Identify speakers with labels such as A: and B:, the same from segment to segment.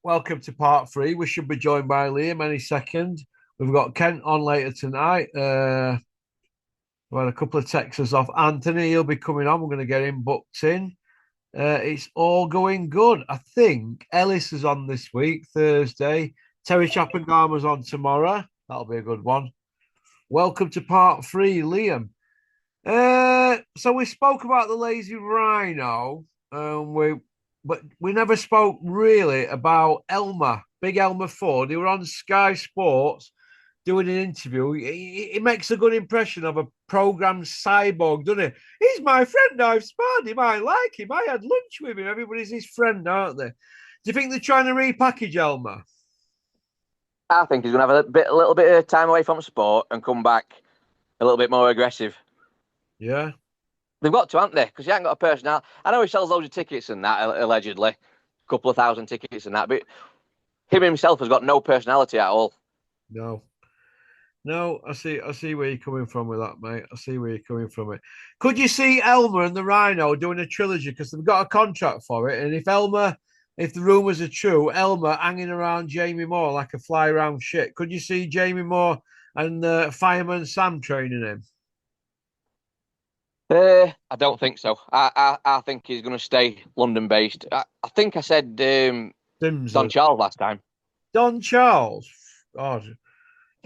A: welcome to part three. We should be joined by Liam any second. We've got Kent on later tonight. We had a couple of texts off Anthony. He'll be coming on. We're going to get him booked in. It's all going good. I think Ellis is on this week, Thursday. Terry Chappangama's on tomorrow. That'll be a good one. Welcome to part three, Liam. So we spoke about the lazy rhino. But we never spoke really about Elmer, Big Elmer Ford. He were on Sky Sports doing an interview. He makes a good impression of a programmed cyborg, doesn't he? He's my friend. I've sparred him. I like him. I had lunch with him. Everybody's his friend, aren't they? Do you think they're trying to repackage Elmer?
B: I think he's going to have a little bit of time away from sport and come back a little bit more aggressive.
A: Yeah.
B: They've got to, haven't they? Because he hasn't got a personality. I know he sells loads of tickets and that, allegedly. A couple of thousand tickets and that. But him himself has got no personality at all.
A: No. No, I see where you're coming from with that, mate. I see where you're coming from it. Could you see Elmer and the Rhino doing a trilogy because they've got a contract for it? And if the rumours are true, Elmer hanging around Jamie Moore like a fly around shit. Could you see Jamie Moore and Fireman Sam training him?
B: I don't think so. I think he's going to stay London based. I think I said Don
A: Dimsdale.
B: Charles last time.
A: Don Charles. God,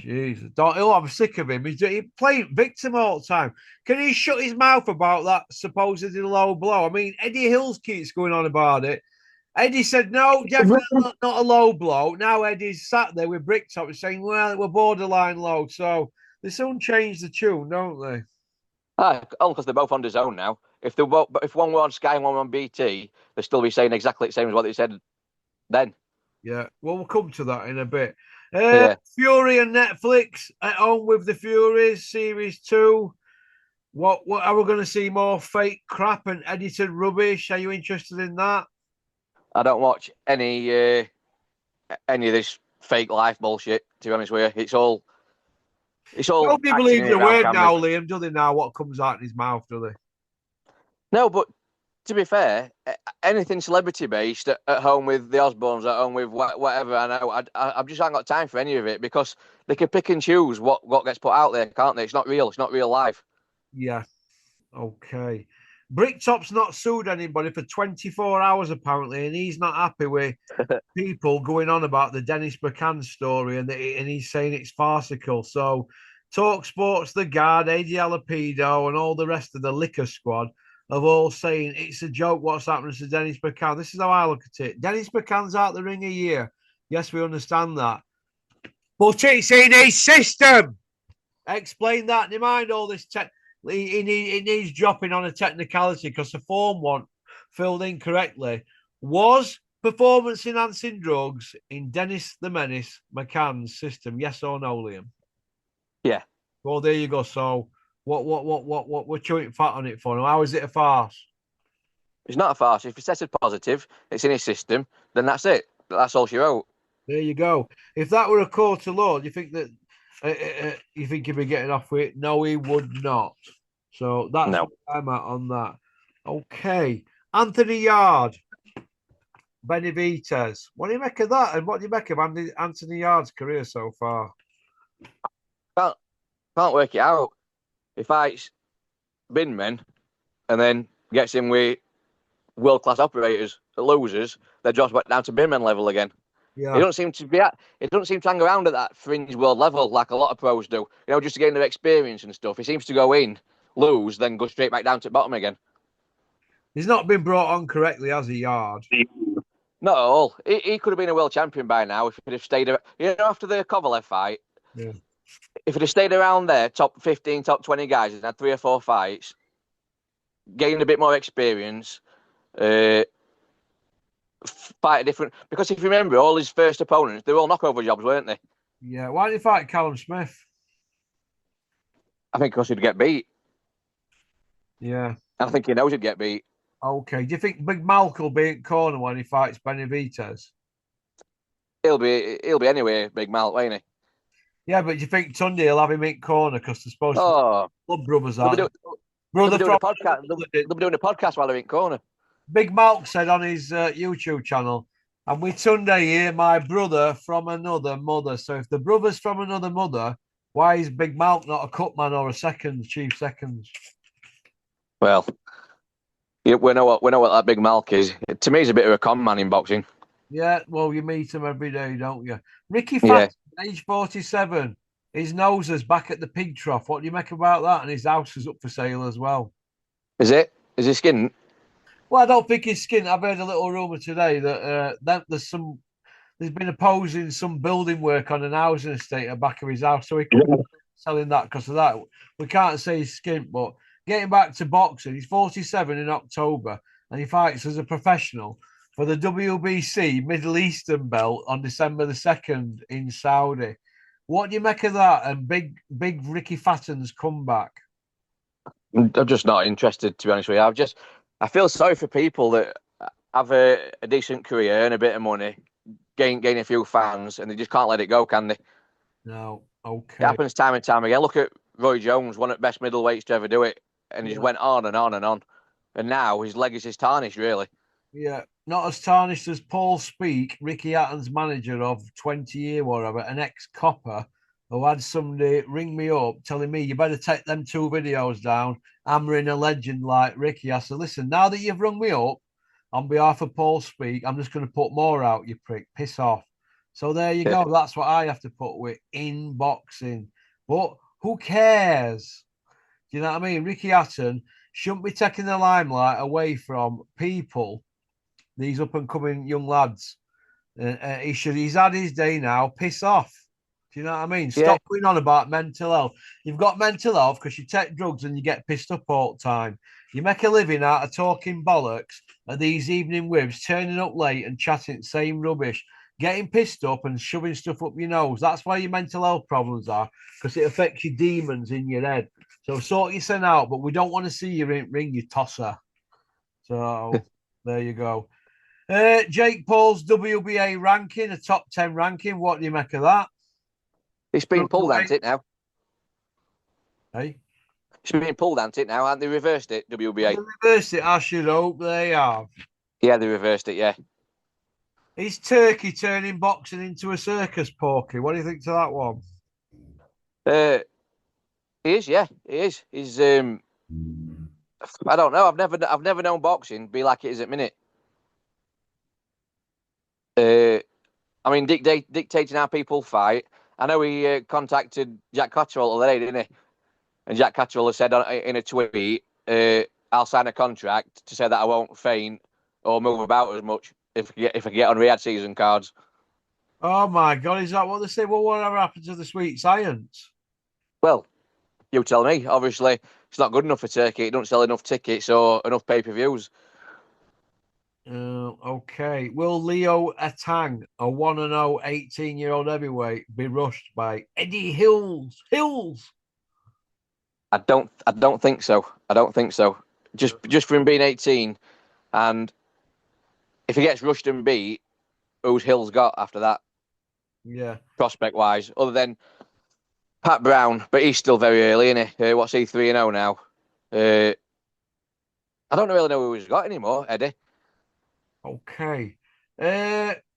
A: Jesus. I'm sick of him. He's playing victim all the time. Can he shut his mouth about that supposedly low blow? I mean, Eddie Hills keeps going on about it. Eddie said, no, definitely not a low blow. Now Eddie's sat there with Bricktop saying, well, it were borderline low. So they soon change the tune, don't they?
B: Only because they're both on his own now. If one were on Sky and one were on BT, they'd still be saying exactly the same as what they said then.
A: Yeah, well, we'll come to that in a bit.
B: Yeah.
A: Fury and Netflix at home with the Furies, Series 2. What are we going to see more fake crap and edited rubbish? Are you interested in that?
B: I don't watch any of this fake life bullshit. To be honest with you, it's all
A: Nobody
B: acting
A: believes
B: in
A: a
B: around
A: word
B: cameras.
A: now, Liam, do they now? What comes out in his mouth, do they?
B: No, but to be fair, anything celebrity based at home with the Osbournes, at home with whatever. I know I've just haven't got time for any of it because they can pick and choose what gets put out there, can't they? It's not real. It's not real life.
A: Yeah. Okay. Bricktop's not sued anybody for 24 hours, apparently, and he's not happy with people going on about the Dennis McCann story, and he's saying it's farcical. So, Talk Sports, The Guard, AD Alapido, and all the rest of the liquor squad have all saying it's a joke what's happening to Dennis McCann. This is how I look at it. Dennis McCann's out the ring a year. Yes, we understand that. But it's in his system. Explain that. Never mind all this tech. It needs dropping on a technicality because the form one filled incorrectly. Was performance enhancing drugs in Dennis the Menace McCann's system? Yes or no, Liam?
B: Yeah,
A: Well, there you go. So, what we're chewing fat on it for? How is it a farce?
B: it's not a farce. If it's tested positive, it's in his system. Then that's it. That's all she wrote.
A: There you go. If that were a court of law, do you think that you think he'd be getting off with it? No, he would not. So that's
B: No.
A: where I'm at on that. Okay, Anthony Yarde, Benavides. What do you make of that? And what do you make of Anthony Yarde's career so far?
B: Can't can't work it out. He fights bin men and then gets in with world class operators, losers. They're dropped back down to bin men level again. He
A: Yeah,
B: don't seem to be at. He doesn't seem to hang around at that fringe world level like a lot of pros do. Just to gain their experience and stuff. He seems to go in, lose, then go straight back down to the bottom again.
A: he's not been brought on correctly, has he, Yarde?
B: Not at all. He could have been a world champion by now if he'd have stayed. After the Kovalev fight,
A: Yeah.
B: if he'd have stayed around there, top 15, top 20 guys, and had 3 or 4 fights, gained a bit more experience, fight a different. Because if you remember, all his first opponents, they were all knockover jobs, weren't they?
A: Yeah. Why did he fight Callum Smith?
B: I think because he'd get beat.
A: Yeah.
B: And I think he knows he'd get beat.
A: Okay. Do you think Big Malk will be in corner when he fights Benavides?
B: He'll be anyway, Big Mal, won't he?
A: Yeah, but do you think Tunde will have him in corner because they're supposed to be
B: Oh,
A: blood brothers,
B: they'll be,
A: aren't they?
B: do, they'll
A: Brother
B: be doing a
A: from
B: podcast. They'll be doing a podcast while they're in corner.
A: Big Malk said on his YouTube channel And with Sunday here, my brother from another mother. So if the brother's from another mother, why is Big Malk not a cut man or a second, chief seconds?
B: Well, yeah, we know what that big Malk is. To me, he's a bit of a con man in boxing.
A: Yeah, well, you meet him every day, don't you? Ricky
B: Yeah,
A: Fat, age 47. His nose is back at the pig trough. What do you make about that? And his house is up for sale as well.
B: is it? Is he skin?
A: Well, I don't think he's skint. I've heard a little rumor today that there's been opposing some building work on an housing estate at the back of his house, so he could be selling that because of that. We can't say he's skint, but getting back to boxing, he's 47 in October, and he fights as a professional for the WBC Middle Eastern belt on December the 2nd in Saudi. What do you make of that? And big Ricky Fatton's comeback.
B: I'm just not interested, to be honest with you. I feel sorry for people that have a decent career, earn a bit of money, gain a few fans, and they just can't let it go, can they?
A: No,
B: It
A: okay.
B: happens time and time again. Look at Roy Jones, one of the best middleweights to ever do it, and he just
A: Yeah.
B: went on and on and on. And now his legacy's tarnished, really.
A: Yeah, not as tarnished as Paul Speak, Ricky Hatton's manager of 20 year whatever, an ex-copper who had somebody ring me up telling me, you better take them two videos down, hammering a legend like Ricky. I said, listen, now that you've rung me up on behalf of Paul Speak, I'm just going to put more out, you prick. Piss off. So there you
B: Yeah.
A: go. That's what I have to put with in boxing. But who cares? Do you know what I mean? Ricky Hatton shouldn't be taking the limelight away from people, these up and coming young lads. He's had his day now. Piss off. Do you know what I mean?
B: Yeah,
A: Stop going on about mental health. You've got mental health because you take drugs and you get pissed up all the time. You make a living out of talking bollocks at these evening whibs, turning up late and chatting the same rubbish, getting pissed up and shoving stuff up your nose. That's why your mental health problems are, because it affects your demons in your head. So sort yourself out, but we don't want to see you in ring, you tosser. So there you go. Jake Paul's WBA ranking, a top 10 ranking. What do you make of that?
B: it's been pulled, hasn't it, now?
A: Hey,
B: It's been pulled, hasn't it, now? And they reversed it,
A: they
B: WBA.
A: reversed it. I should hope they have.
B: Yeah, they reversed it, yeah.
A: Is Turkey turning boxing into a circus, Porky? What do you think to that one?
B: Uh, he is, yeah, he is. I don't know. I've never known boxing be like it is at minute. Uh, I mean, dictating how people fight. I know he contacted Jack Cottrell the other day, didn't he? And Jack Cottrell has said in a tweet, "I'll sign a contract to say that I won't faint or move about as much if I get on Riyadh season cards."
A: Oh my God, is that what they say? Well, whatever happened to the sweet science?
B: Well, you tell me. Obviously, it's not good enough for Turkey. It don't sell enough tickets or enough pay-per-views.
A: Okay. Will Leo Atang, a 1-0 18-year-old heavyweight, be rushed by Eddie Hills? Hills!
B: I don't think so. I don't think so. Just for him being 18, and if he gets rushed and beat, who's Hill's got after that,
A: Yeah.
B: prospect wise, other than Pat Brown, but he's still very early, isn't he? What's he 3-0 now? I don't really know who he's got anymore, Eddie.
A: Okay.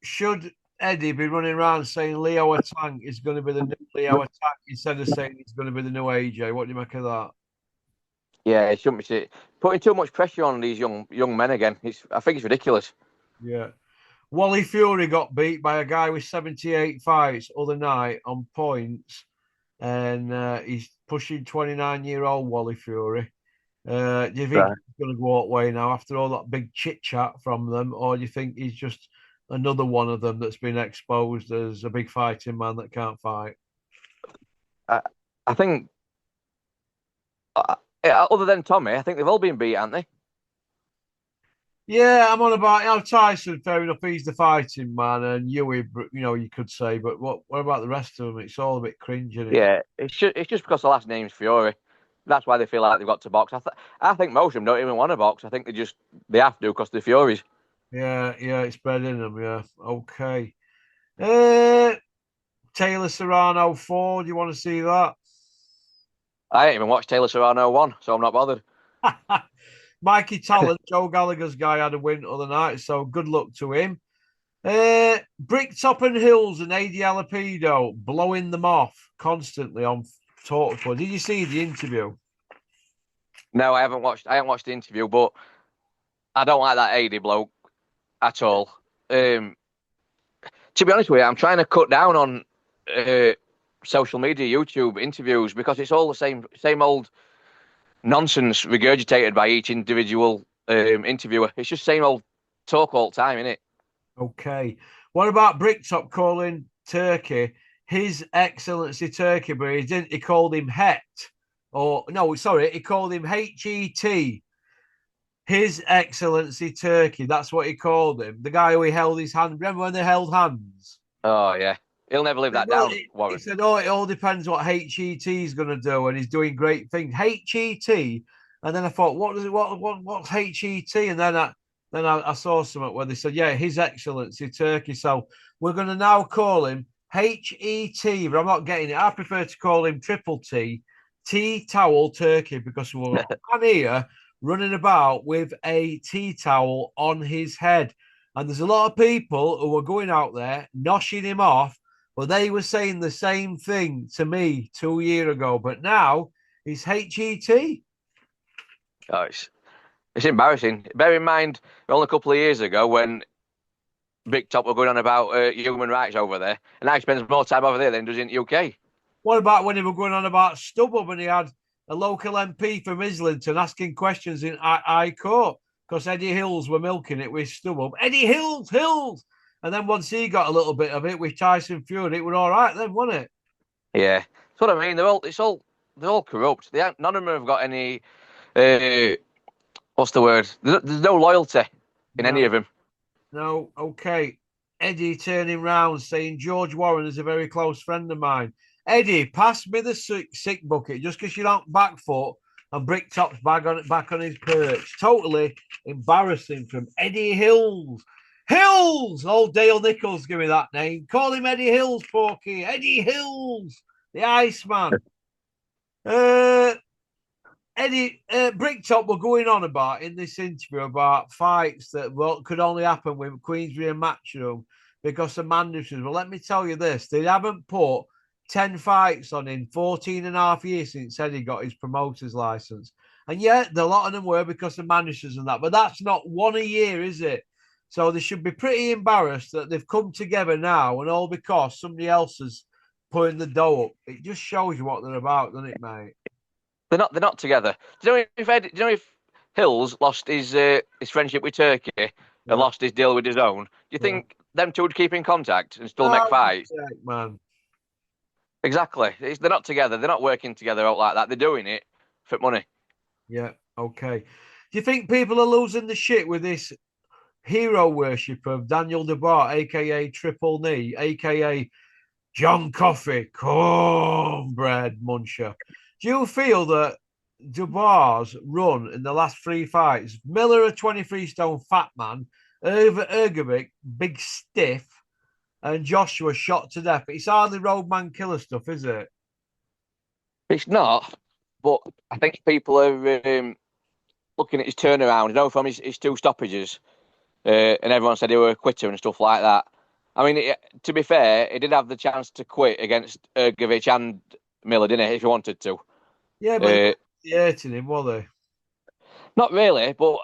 A: Should Eddie be running around saying Leo Atang is going to be the new Leo Atang instead of saying he's going to be the new AJ? What do you make of that?
B: Yeah, he shouldn't be putting too much pressure on these young men again. I think it's ridiculous.
A: Yeah. Wally Fury got beat by a guy with 78 fights other night on points, and he's pushing 29-year-old Wally Fury. Do you think
B: Right.
A: he's going to go that way now after all that big chit chat from them, or do you think he's just another one of them that's been exposed as a big fighting man that can't fight?
B: I, I think, other than Tommy, I think they've all been beat, haven't they?
A: Yeah, I'm on about Tyson. Fair enough, he's the fighting man, and Yui, you could say, but what about the rest of them? It's all a bit cringe, isn't it?
B: Yeah, it's just because the last name's Fury. That's why they feel like they've got to box. I think most of them don't even want to box. I think they have to because they're Furies.
A: Yeah, it's better in them. Yeah, okay. Uh, Taylor Serrano 4. Do you want to see that?
B: I ain't even watched Taylor Serrano 1, so I'm not bothered.
A: Mikey Talent, Joe Gallagher's guy, had a win other night, so good luck to him. Bricktop and Hills and AD Alapido blowing them off constantly on Talk. Did you see the interview?
B: No, I haven't watched. I haven't watched the interview, but I don't like that AD bloke at all. To be honest with you, I'm trying to cut down on social media, YouTube interviews because it's all the same old nonsense regurgitated by each individual interviewer. It's just same old talk all the time, isn't it?
A: Okay. What about Bricktop calling Turkey His Excellency Turkey, but he didn't. He called him Het. Or no, sorry, he called him HET. His Excellency Turkey. That's what he called him. The guy who he held his hand. Remember when they held hands?
B: Oh yeah, he'll never live that
A: Well,
B: down,
A: he
B: Warren.
A: said, "Oh, it all depends what HET is going to do," and he's doing great things. HET, and then I thought, what does it? What's HET? And then I saw something where they said, "Yeah, His Excellency Turkey." So we're going to now call him HET, but I'm not getting it. I prefer to call him Triple T, Tea Towel Turkey, because we're on here running about with a tea towel on his head. And there's a lot of people who are going out there noshing him off, but they were saying the same thing to me 2 years ago. But now he's HET.
B: Oh, it's embarrassing. Bear in mind, only a couple of years ago when Big Top were going on about human rights over there, and now he spends more time over there than he does in the UK.
A: What about when he was going on about Stubble and he had a local MP from Islington asking questions in High Court because Eddie Hills were milking it with Stubble. Eddie Hills, Hills. And then once he got a little bit of it with Tyson Fury, it was all right then, wasn't it?
B: Yeah, that's what I mean. They're all corrupt. None of them have got any. What's the word? There's no loyalty in any of them.
A: No, okay. Eddie turning round saying George Warren is a very close friend of mine. Eddie, pass me the sick bucket just because you're on back foot and Bricktop's back on his perch. Totally embarrassing from Eddie Hills. Hills! Old Dale Nichols, give me that name. Call him Eddie Hills, Porky. Eddie Hills, the Iceman. Eddie Bricktop were going on about in this interview about fights that could only happen with Queensbury and Matchroom because of mandatories. Well, let me tell you this: they haven't put 10 fights on in 14 and a half years since Eddie got his promoter's license, and yet a lot of them were because of mandatories and that. But that's not one a year, is it? So they should be pretty embarrassed that they've come together now, and all because somebody else is putting the dough up. It just shows you what they're about, doesn't it, mate?
B: They're not together. Do you know if Hills lost his friendship with Turkey and lost his deal with his own? Do you think them two would keep in contact and still make fights?
A: Man.
B: Exactly. They're not together. They're not working together out like that. They're doing it for money.
A: Yeah. Okay. Do you think people are losing the shit with this hero worship of Daniel Dubois, aka Triple Knee, aka John Coffey, cornbread muncher? Do you feel that Dubois' run in the last three fights, Miller a 23 stone fat man, Ergovic big stiff, and Joshua shot to death? It's hardly roadman killer stuff, is it?
B: It's not, but I think people are looking at his turnaround. You know, from his two stoppages, and everyone said he were a quitter and stuff like that. I mean, to be fair, he did have the chance to quit against Ergovic and Miller, didn't he? If he wanted to.
A: Yeah, but they hurting him, were they?
B: Not really, but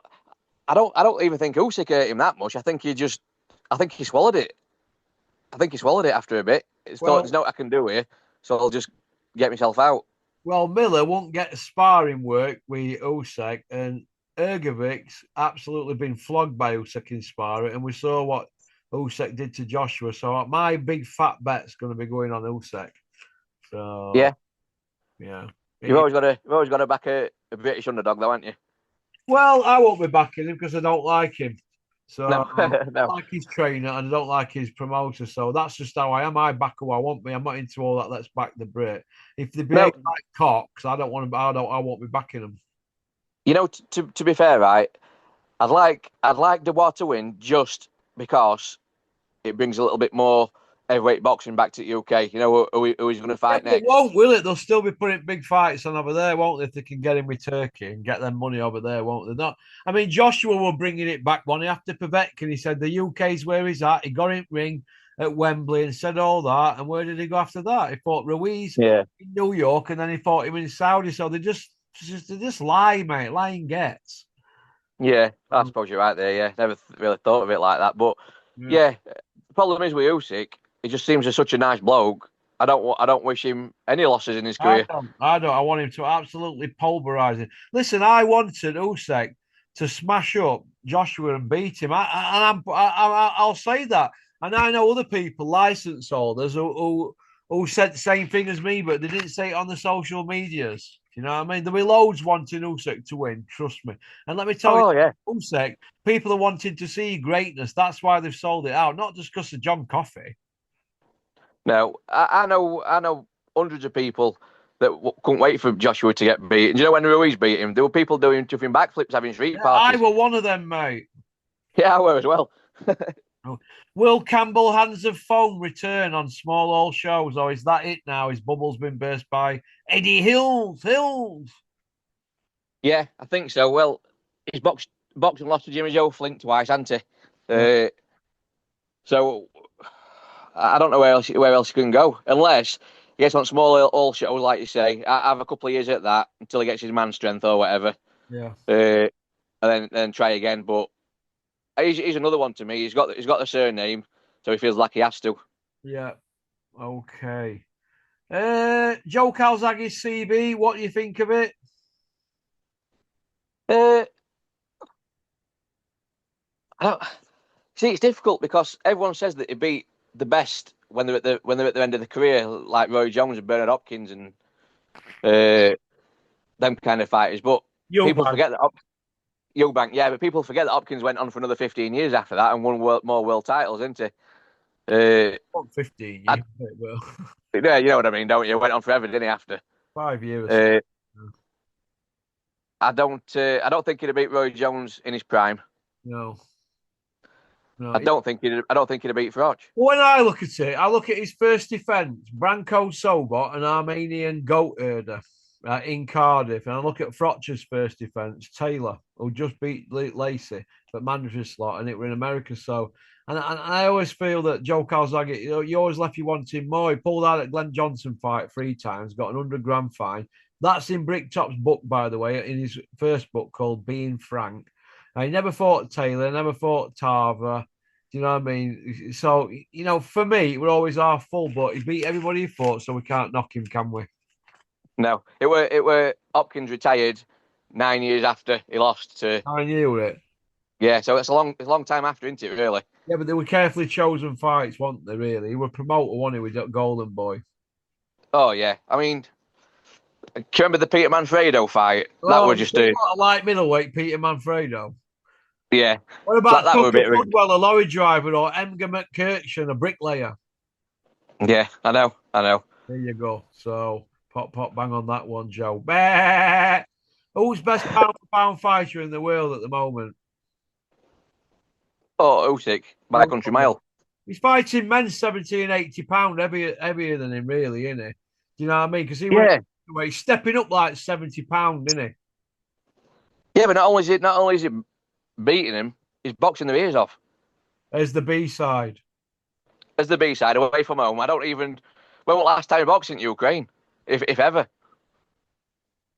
B: I don't even think Usyk hurt him that much. I think he swallowed it. I think he swallowed it after a bit. There's no I can do here, so I'll just get myself out.
A: Well, Miller won't get sparring work with Usyk, and Ergovic's absolutely been flogged by Usyk in sparring, and we saw what Usyk did to Joshua. So my big fat bet's going to be going on Usyk. So
B: yeah.
A: You've
B: always got to back a British underdog, though, haven't you?
A: Well, I won't be backing him because I don't like him. So
B: no.
A: I don't like his trainer and I don't like his promoter. So that's just how I am. I back who I want me. I'm not into all that. Let's back the Brit. If they behave like cocks, I don't want to. I won't be backing them.
B: You know, to be fair, right? I'd like Dubois to win just because it brings a little bit more heavyweight boxing back to the UK. You know who he's going to fight
A: But
B: next.
A: won't, will it? They'll still be putting big fights on over there, won't they? If they can get him with Turkey and get them money over there, won't they? Not. I mean, Joshua were bringing it back one after Povetkin. He said the UK's where he's at. He got in ring at Wembley and said all that. And where did he go after that? He fought Ruiz
B: Yeah.
A: in New York, and then he fought him in Saudi. So they just lie, mate. Lying gets.
B: Yeah, I suppose you're right there. Yeah, never really thought of it like that. But yeah, the problem is with Usyk, he just seems like such a nice bloke. I don't wish him any losses in his career.
A: I don't. I want him to absolutely pulverize it. Listen, I wanted Usyk to smash up Joshua and beat him. I'll say that. And I know other people, license holders, who said the same thing as me, but they didn't say it on the social medias. You know what I mean? There'll be loads wanting Usyk to win, trust me. And let me tell you,
B: Yeah,
A: Usyk, people are wanting to see greatness. That's why they've sold it out, not just because of John Coffey.
B: no, I know hundreds of people that couldn't wait for Joshua to get beat. And you know when Ruiz beat him, there were people doing jumping backflips, having street
A: Yeah, I
B: parties.
A: were one of them, mate.
B: Yeah, I were as well.
A: Will Campbell Hands of Foam return on small hall shows, or is that it now? His bubble's been burst by Eddie Hills.
B: Yeah, I think so. Well, he's boxing lost to Jimmy Joe Flint twice, hasn't he?
A: Yeah.
B: So I don't know where else he can go unless he gets on small hall shows, like you say. Have a couple of years at that until he gets his man strength or whatever.
A: Yeah.
B: And then try again. But he's another one to me. He's got the surname, so he feels like he has to.
A: Yeah. Okay. Joe Calzaghe CB, what do you think of it?
B: I don't see. It's difficult because everyone says that he beat the best when they're at the end of the career, like Roy Jones and Bernard Hopkins and them kind of fighters. But people forget that Eubank, yeah, but people forget that Hopkins went on for another 15 years after that and won more world titles, didn't he?
A: 15 years.
B: Yeah, you know what I mean, don't you? Went on forever, didn't he? After
A: 5 years.
B: I don't think he'd have beat Roy Jones in his prime.
A: No.
B: I don't think he'd have beat Froch.
A: When I look at it, I look at his first defence, Branko Sobot, an Armenian goat herder in Cardiff. And I look at Froch's first defence, Taylor, who just beat Lacey at mandatory slot, and it were in America. So, and I always feel that Joe Calzaghe, you always left you wanting more. He pulled out at Glenn Johnson fight 3 times, got an $100,000 fine. That's in Bricktop's book, by the way, in his first book called Being Frank. He never fought Taylor, never fought Tarver. Do you know what I mean? So, for me, we're always half full, but he beat everybody he fought, so we can't knock him, can we?
B: No, it were Hopkins retired 9 years after he lost to.
A: I knew it.
B: Yeah, so it's a long time after, isn't it? Really?
A: Yeah, but they were carefully chosen fights, weren't they? Really, he was promoter, wasn't he, with Golden Boy?
B: Oh yeah, I mean, do you remember the Peter Manfredo fight? That was just a
A: light middleweight Peter Manfredo.
B: Yeah.
A: What about Tucker Goodwell, a lorry driver, or Emger McKirchen, a bricklayer?
B: Yeah, I know.
A: There you go. So, pop, bang on that one, Joe. Bah! Who's best pound-for-pound fighter in the world at the moment?
B: Oh, Usyk, by a country mile.
A: He's fighting men 70 and 80 pound heavier than him, really, isn't he? Do you know what I mean? Because he's stepping up like 70 pound, isn't he?
B: Yeah, but not only is he beating him, he's boxing their ears off.
A: As the B side.
B: As the B side, away from home. I don't even. When was the last time he boxed in Ukraine, if ever?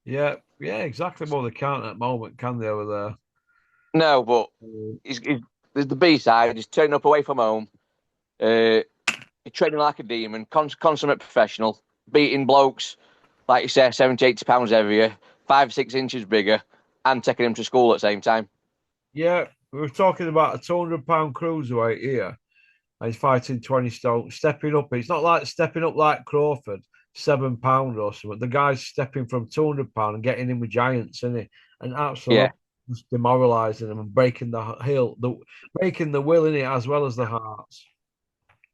A: Yeah, exactly. Well, they can't at the moment, can they, over there?
B: No, but he's there's the B side. He's turning up away from home. He's training like a demon, consummate professional, beating blokes, like you say, 70, 80 pounds heavier, 5-6 inches bigger, and taking him to school at the same time.
A: Yeah, we were talking about a 200-pound cruiserweight here. And he's fighting 20 stone, stepping up. It's not like stepping up like Crawford, £7 or something. The guy's stepping from 200 pound and getting in with giants, isn't he? And absolutely just demoralising them and breaking the will in it as well as the hearts.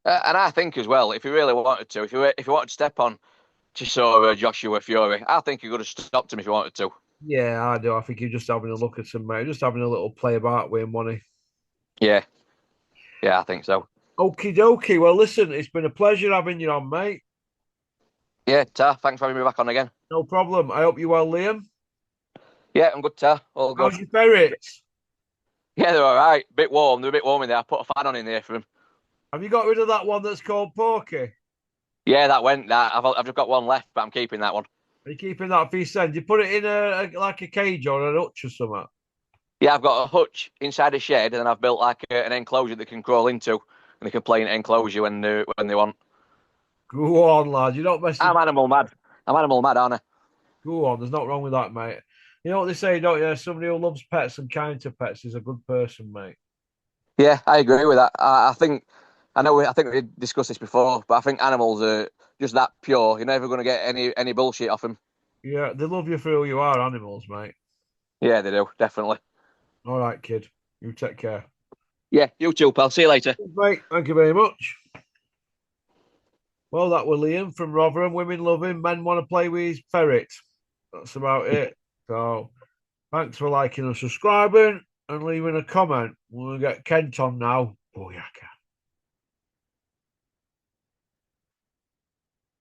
B: And I think as well, if he really wanted to, if he wanted to step on Chisora, Joshua, Fury, I think he could have stopped him if he wanted to.
A: Yeah, I do. I think he's just having a look at him, mate. Just having a little play about with him, wasn't he?
B: Yeah, I think so.
A: Okie dokie. Well, listen, it's been a pleasure having you on, mate.
B: Yeah, Ta, thanks for having me back on again.
A: No problem. I hope you're well, Liam.
B: Yeah, I'm good, Ta. All good.
A: How's your ferrets?
B: Yeah, they're all right. Bit warm. They're a bit warm in there. I put a fan on in there for them.
A: Have you got rid of that one that's called Porky?
B: Yeah, that went. I've just got one left, but I'm keeping that one.
A: Are you keeping that for yourself? Do you put it in like a cage or an hutch or something?
B: Yeah, I've got a hutch inside a shed, and then I've built like an enclosure they can crawl into, and they can play in an enclosure when they want.
A: Go on, lad. You're not messing.
B: I'm animal mad. I'm animal mad, aren't I?
A: Go on. There's nothing wrong with that, mate. You know what they say, don't you? Somebody who loves pets and kind to pets is a good person, mate.
B: Yeah, I agree with that. I think I know. I think we discussed this before, but I think animals are just that pure. You're never going to get any bullshit off them.
A: Yeah, they love you for who you are, animals, mate.
B: Yeah, they do definitely.
A: All right, kid. You take care.
B: Yeah, you too, pal. See you later.
A: Mate, thank you very much. Well, that was Liam from Rotherham. Women love him. Men want to play with his ferret. That's about it. So, thanks for liking and subscribing and leaving a comment. We'll get Kent on now. Booyaka.